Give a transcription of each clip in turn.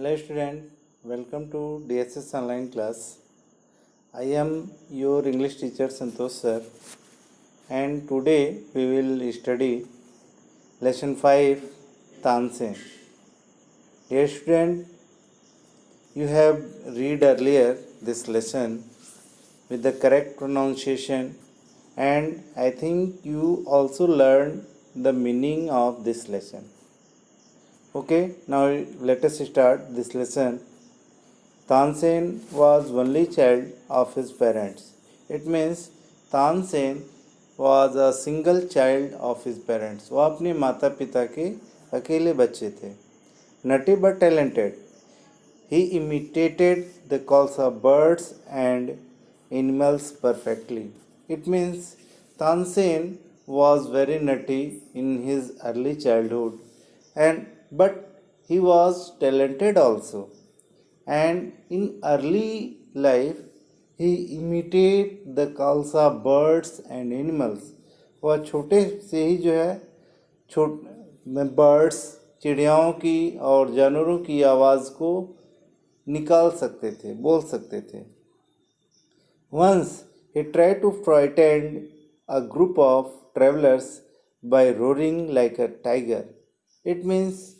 Hello student, welcome to DSS online class. I am your English teacher Santosh sir, and today we will study lesson 5 Tansen. Dear student, you have read earlier this lesson with the correct pronunciation, and I think you also learned the meaning of this lesson. Okay, now let us start this lesson. Tansen was only child of his parents. It means Tansen was a single child of his parents. वो अपने माता पिता के अकेले बच्चे थे. Nutty but talented. He imitated the calls of birds and animals perfectly. It means Tansen was very nutty in his early childhood, but he was talented also. And in early life he imitate the calls of birds and animals. वह छोटे से ही जो है छोट birds चिड़ियाओं की और जानवरों की आवाज़ को निकाल सकते थे, बोल सकते थे. Once he tried to frighten a group of travelers by roaring like a tiger. It means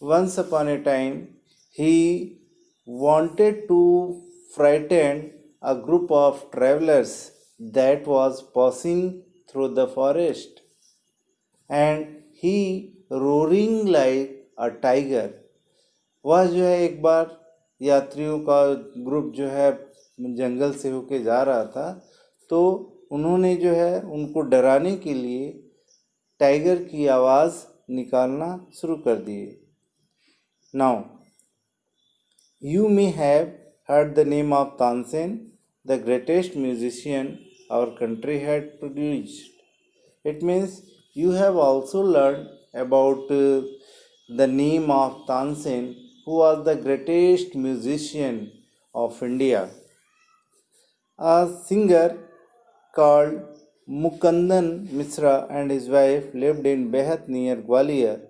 once upon a time he wanted to frighten a group of travelers that was passing through the forest, and he roaring like a tiger. वह जो है एक बार यात्रियों का group जो है जंगल से होके जा रहा था, तो उन्होंने जो है उनको डराने के लिए टाइगर की आवाज़ निकालना शुरू कर दिए. Now you may have heard the name of Tansen, the greatest musician our country had produced. It means you have also learned about the name of Tansen, who was the greatest musician of India. A singer called Mukundan Mishra and his wife lived in Behat near Gwalior.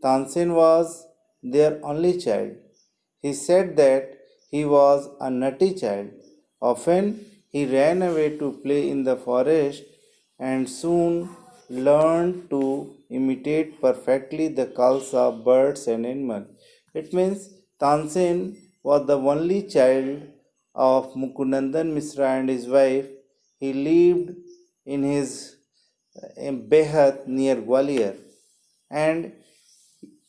Tansen was their only child. He said that he was a naughty child. Often he ran away to play in the forest and soon learned to imitate perfectly the calls of birds and animals. It means Tansen was the only child of Mukunandan Mishra and his wife. He lived in his Behat near Gwalior, and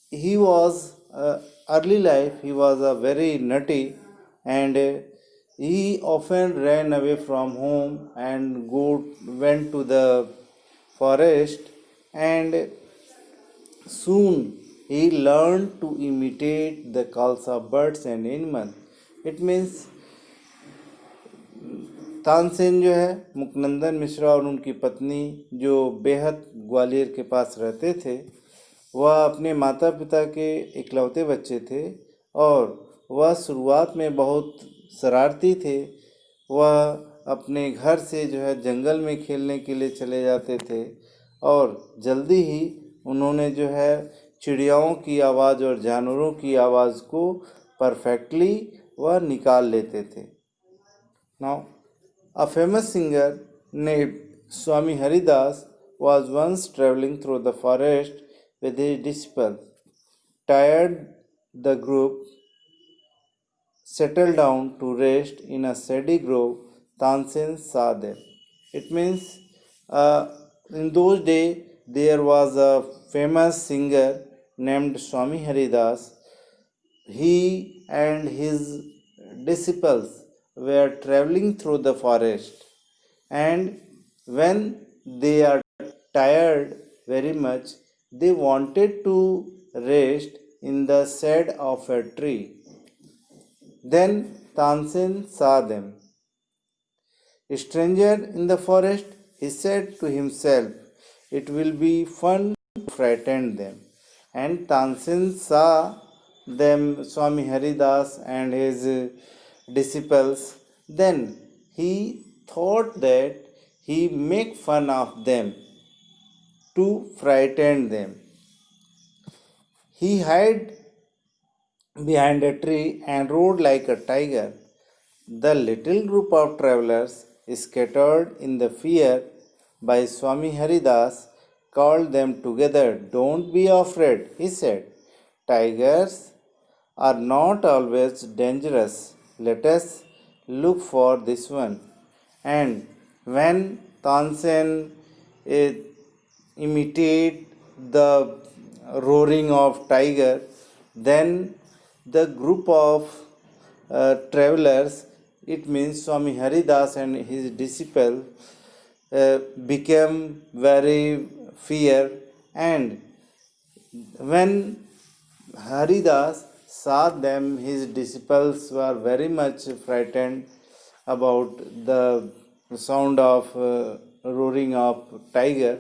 he was early life he was a very nutty, and he often ran away from home and went to the forest, and soon he learned to imitate the calls of birds and animals. It means Tansen जो है मुकनंदन मिश्रा और उनकी पत्नी जो बेहद ग्वालियर के पास रहते थे, वह अपने माता पिता के इकलौते बच्चे थे और वह शुरुआत में बहुत शरारती थे. वह अपने घर से जो है जंगल में खेलने के लिए चले जाते थे और जल्दी ही उन्होंने जो है चिड़ियाओं की आवाज़ और जानवरों की आवाज़ को परफेक्टली वह निकाल लेते थे. Now a famous singer named Swami Haridas was once traveling through the forest with his disciples. Tired, the group settled down to rest in a shady grove. Tansen saw them. It means in those days there was a famous singer named Swami Haridas. He and his disciples were traveling through the forest, and when they are tired very much, they wanted to rest in the shade of a tree. Then Tansen saw them. A stranger in the forest, he said to himself, it will be fun to frighten them. And Tansen saw them, Swami Haridas and his disciples. Then he thought that he make fun of them to frighten them. He hid behind a tree and roared like a tiger. The little group of travelers, scattered in the fear by Swami Haridas, called them together. Don't be afraid, he said. Tigers are not always dangerous. Let us look for this one. And when Tansen imitated the roaring of tiger, then the group of travelers, it means Swami Haridas and his disciple, became very fear, and when Haridas saw them, his disciples were very much frightened about the sound of roaring of tiger.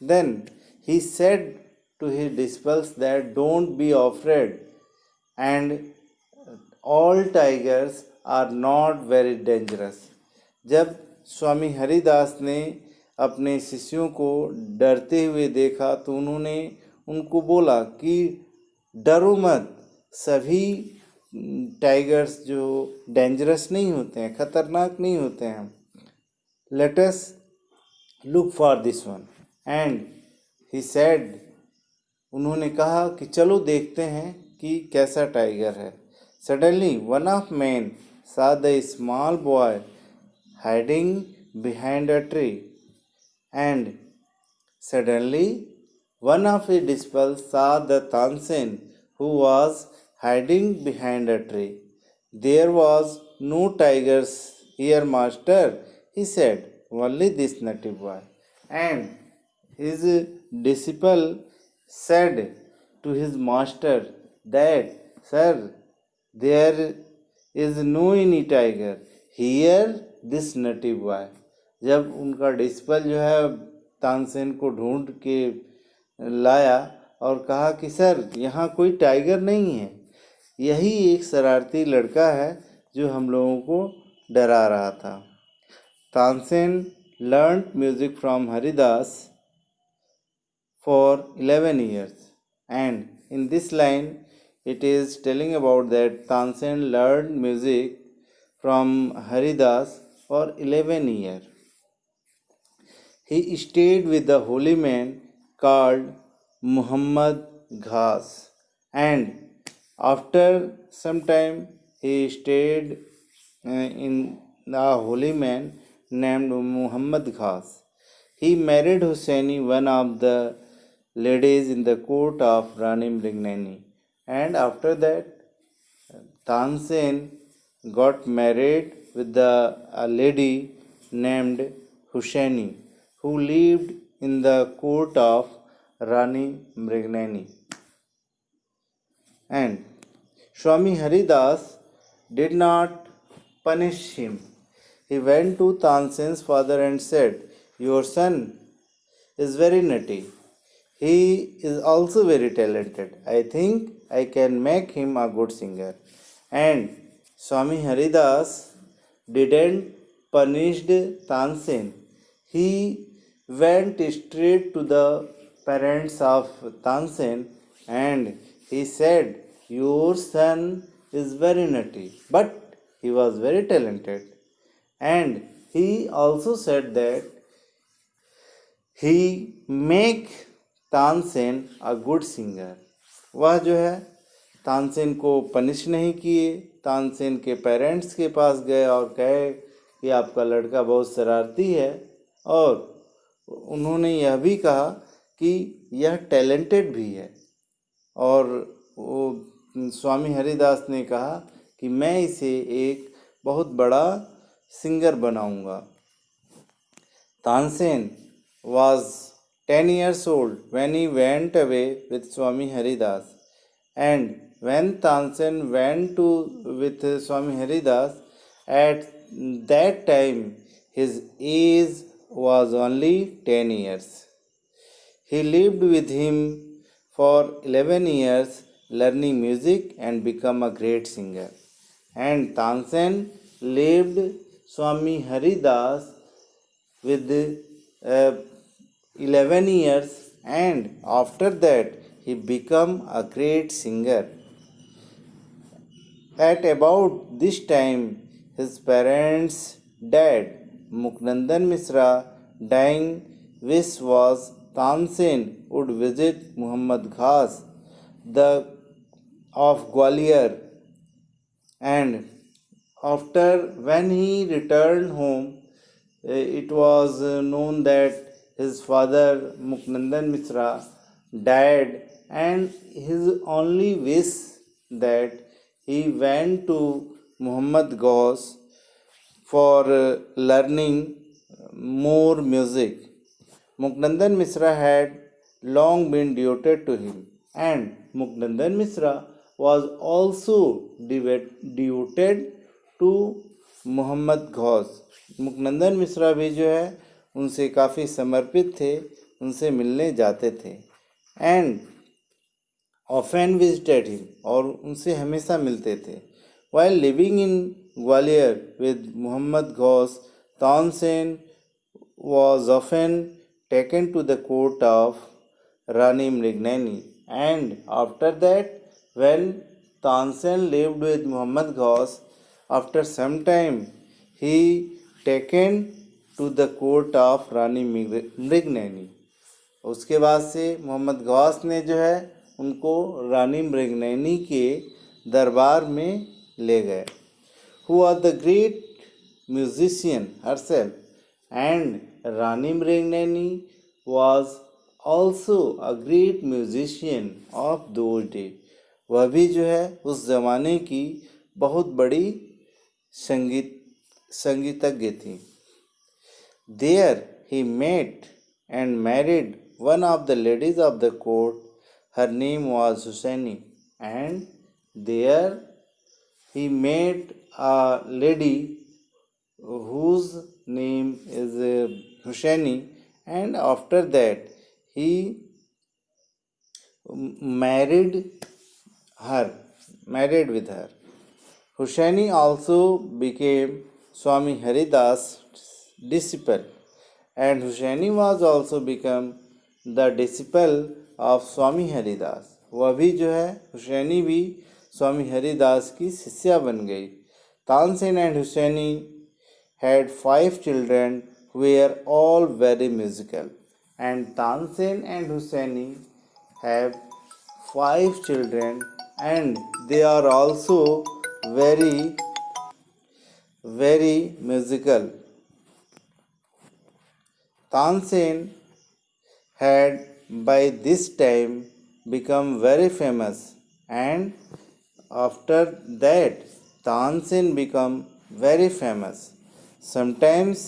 Then he said to his disciples that don't be afraid, and all tigers are not very dangerous. जब स्वामी हरिदास ने अपने शिष्यों को डरते हुए देखा तो उन्होंने उनको बोला कि डरो मत, सभी टाइगर्स जो डेंजरस नहीं होते हैं, खतरनाक नहीं होते हैं. Let us look for this one. And he said, उन्होंने कहा कि चलो देखते हैं कि कैसा टाइगर है. Suddenly one of man saw the small boy hiding behind a tree, and suddenly one of his disciples saw the Tansen who was hiding behind a tree. There was no tigers here, master, he said, only this nutty boy. And his disciple said to his master that, sir, there is no any tiger. Here this nutty boy. जब उनका डिस्पल जो है तानसेन को ढूंढ के लाया और कहा कि सर यहाँ कोई टाइगर नहीं है, यही एक शरारती लड़का है जो हम लोगों को डरा रहा था. Tansen learned music from Haridas for 11 years, and in this line it is telling about that Tansen learned music from Haridas for 11 years. He stayed with the holy man called Muhammad Ghas, and after some time he stayed in the holy man named Muhammad Ghas. He married Hussaini, one of the ladies in the court of Rani Mrignani, and after that Tansen got married with a lady named Hussaini, who lived in the court of Rani Mrignani. And Swami Haridas did not punish him. He went to Tansen's father and said, your son is very nutty. He is also very talented. I think I can make him a good singer. And Swami Haridas didn't punish Tansen. He went straight to the parents of Tansen and he said, your son is very nutty, but he was very talented. And he also said that he make Tansen a good singer. वह जो है तानसेन को punish नहीं किए. तानसेन के parents के पास गए और कहे कि आपका लड़का बहुत शरारती है, और उन्होंने यह भी कहा कि यह टैलेंटेड भी है. और वो स्वामी हरिदास ने कहा कि मैं इसे एक बहुत बड़ा सिंगर बनाऊंगा. Tansen was 10 years old when he went away with Swami Haridas, and when Tansen went with Swami Haridas, at that time his age was only 10 years. He lived with him for 11 years, learning music and become a great singer. And Tansen lived Swami Haridas with 11 years, and after that he became a great singer. At about this time, his parents died. Muknandan Misra dying wish was Tansen would visit Muhammad Ghas, the of Gwalior, and after when he returned home, it was known that his father Muknandan Misra died, and his only wish that he went to Muhammad Ghaus for learning more music. Muknandan Misra had long been devoted to him, and Muknandan Misra was also devoted to Mohammad Ghosh. मुकनंदन Mishra भी जो है उनसे काफ़ी समर्पित थे, उनसे मिलने जाते थे. एंड ऑफन विजिटेड हिम, और उनसे हमेशा मिलते थे. While living in Gwalior with Mohammad Ghosh, Tansen was often taken to the court of Rani Mrignani, and after that, when Tansen lived with Muhammad Ghaus, after some time he taken to the court of Rani Mrignani. उसके बाद से मोहम्मद गौस ने जो है उनको रानी मृगनैनी के दरबार में ले गए. Who was the great musician herself, and Rani Mrignani was also a great musician of those days. वह भी जो है उस ज़माने की बहुत बड़ी संगीतज्ञ थी. There he met and married one of the ladies of the court. Her name was Hussaini, and there he met a lady whose name is Hussaini, and after that he married with her. Hussaini also became Swami Haridas' disciple, and Hussaini was also become the disciple of Swami Haridas. वह भी जो है हुसैनी भी स्वामी हरिदास की शिष्या बन गई. Tansen and Husaini had 5 children who were all very musical, and Tansen and Hussaini have 5 children, and they are also very musical. Tansen had by this time become very famous, and after that Tansen became very famous. Sometimes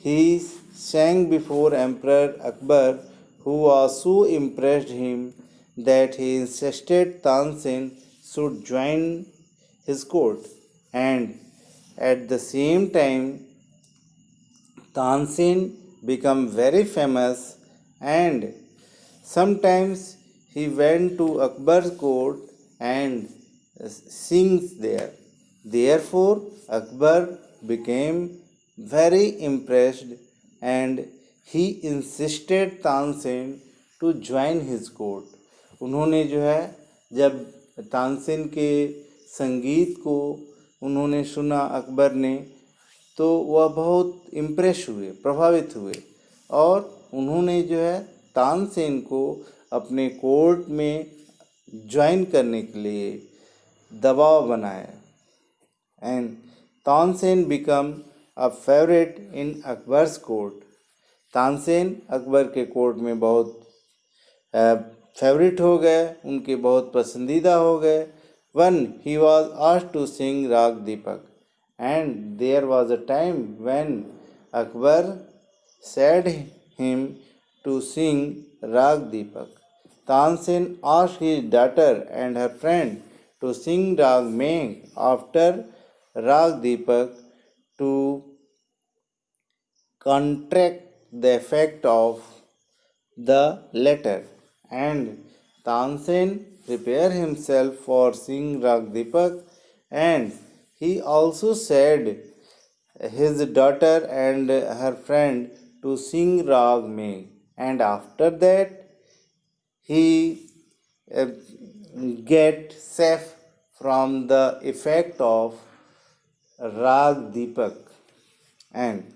he sang before Emperor Akbar, who was so impressed him that he insisted Tansen should join his court, and at the same time Tansen became very famous, and sometimes he went to Akbar's court and sings there. Therefore Akbar became very impressed, and he insisted Tansen to join his court. उन्होंने जो है जब तानसेन के संगीत को उन्होंने सुना अकबर ने, तो वह बहुत इम्प्रेस हुए, प्रभावित हुए, और उन्होंने जो है तानसेन को अपने कोर्ट में ज्वाइन करने के लिए दबाव बनाया. And Tansen became a favorite in Akbar's court. Tansen Akbar के कोर्ट में बहुत फेवरेट हो गए, उनके बहुत पसंदीदा हो गए. When he was asked to sing Rag Deepak, and there was a time when Akbar said him to sing Rag Deepak. Tansen asked his daughter and her friend to sing Rag Megh after Rag Deepak to counteract the effect of the latter, and Tansen prepared himself for singing Rag Deepak, and he also said his daughter and her friend to sing Rag Megh, and after that he get safe from the effect of Rag Deepak, and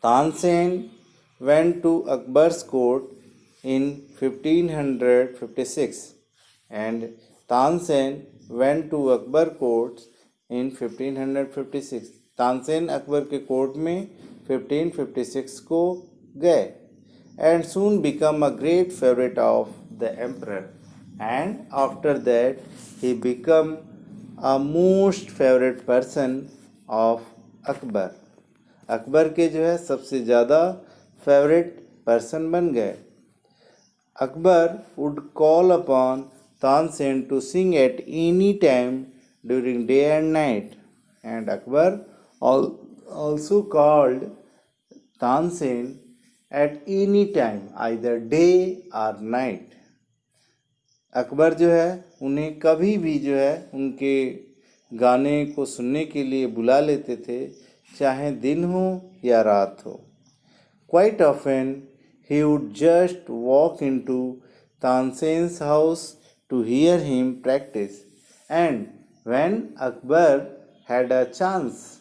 Tansen went to Akbar's court in 1556, and Tansen went to Akbar court in 1556. Tansen Akbar के court में 1556 को गए, and soon become a great favorite of the emperor, and after that he become a most favorite person of Akbar. Akbar के जो है सबसे ज़्यादा favourite person बन गए. Akbar would call upon Tansen to sing at any time during day and night, and Akbar also called Tansen at any time, either day or night. Akbar जो है उन्हें कभी भी जो है उनके गाने को सुनने के लिए बुला लेते थे, चाहे दिन हो या रात हो. Quite often he would just walk into Tansen's house to hear him practice, and when Akbar had a chance,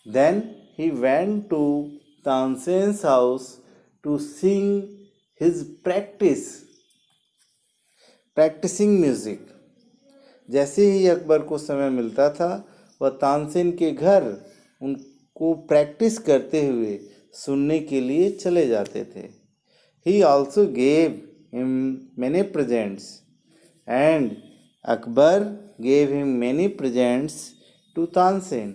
then he went to Tansen's house to sing his practicing music. जैसे ही अकबर को समय मिलता था वह तानसेन के घर उनको प्रैक्टिस करते हुए सुनने के लिए चले जाते थे. He also gave him many presents, and Akbar gave him many presents to Tansen.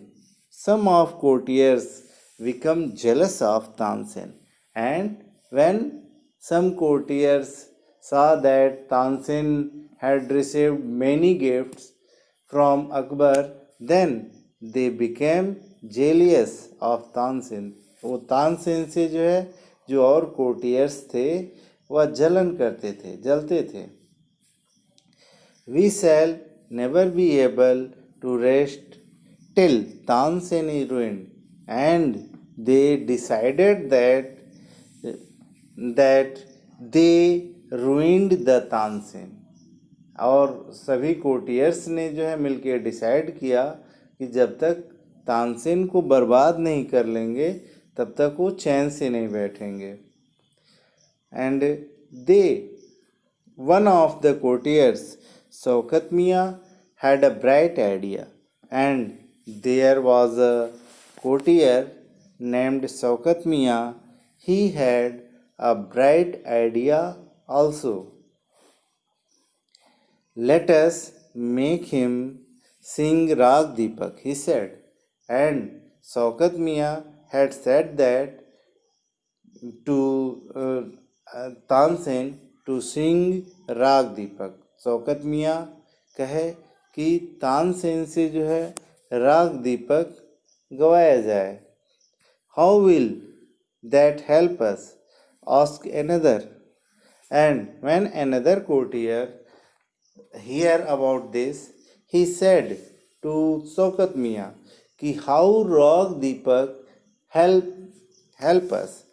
Some of courtiers become jealous of Tansen, and when some courtiers saw that Tansen had received many gifts from Akbar, then they became jealous of Tansen. वो तानसेन से जो है जो और courtiers थे वह जलन करते थे, जलते थे. We shall never be able to rest till Tansen is ruined, and they decided that they ruined the Tansen. और सभी कोर्टियर्स ने जो है मिलकर डिसाइड किया कि जब तक तानसेन को बर्बाद नहीं कर लेंगे तब तक वो चैन से नहीं बैठेंगे. And one of the courtiers, Shaukat Mian, had a bright idea, and there was a courtier named Shaukat Mian. He had a bright idea also. Let us make him sing Rag Deepak, he said. And Shaukat Mian had said that to Tansen to sing राग दीपक. शौकत मियाँ कहे कि तानसेन से जो है राग दीपक गवाया जाए. How will that help us, ask another. And when another courtier hear about this, he said to Shaukat Miyan कि हाउ राग दीपक हेल्प अस.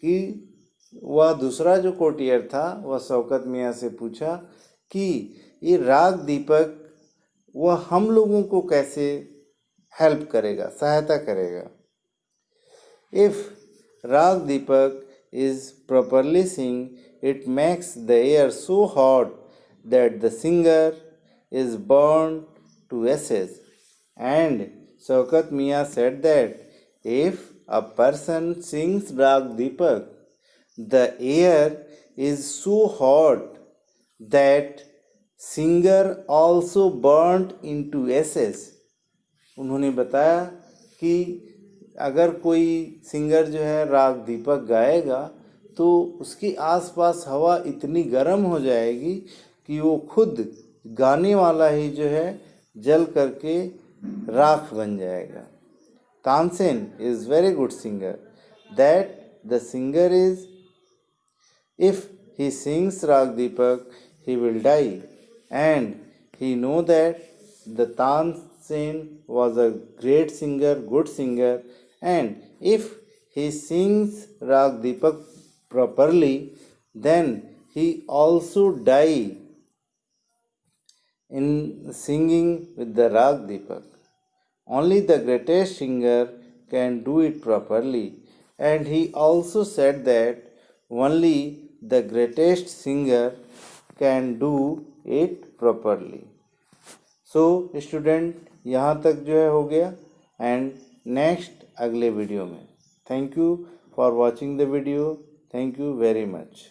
कि वह दूसरा जो कोर्टियर था वह शौकत मियाँ से पूछा कि ये राग दीपक वह हम लोगों को कैसे हेल्प करेगा, सहायता करेगा. If Raag Deepak is properly sing, it makes the air so hot that the singer is burn to ashes. And Shaukat Miyan said that if a person sings Raag Deepak, the air is so hot that singer also burnt into ashes. उन्होंने बताया कि अगर कोई singer जो है राग दीपक गाएगा तो उसके आसपास हवा इतनी गर्म हो जाएगी कि वो खुद गाने वाला ही जो है जल करके राख बन जाएगा. Tansen is very good singer, that the singer is, if he sings Rag Deepak, he will die, and he know that the Tansen was a great singer, good singer, and if he sings Rag Deepak properly, then he also die in singing with the Rag Deepak. Only the greatest singer can do it properly, and he also said that only the greatest singer can do it properly. So student यहाँ तक जो है हो गया, and next अगले video में. Thank you for watching the video. Thank you very much.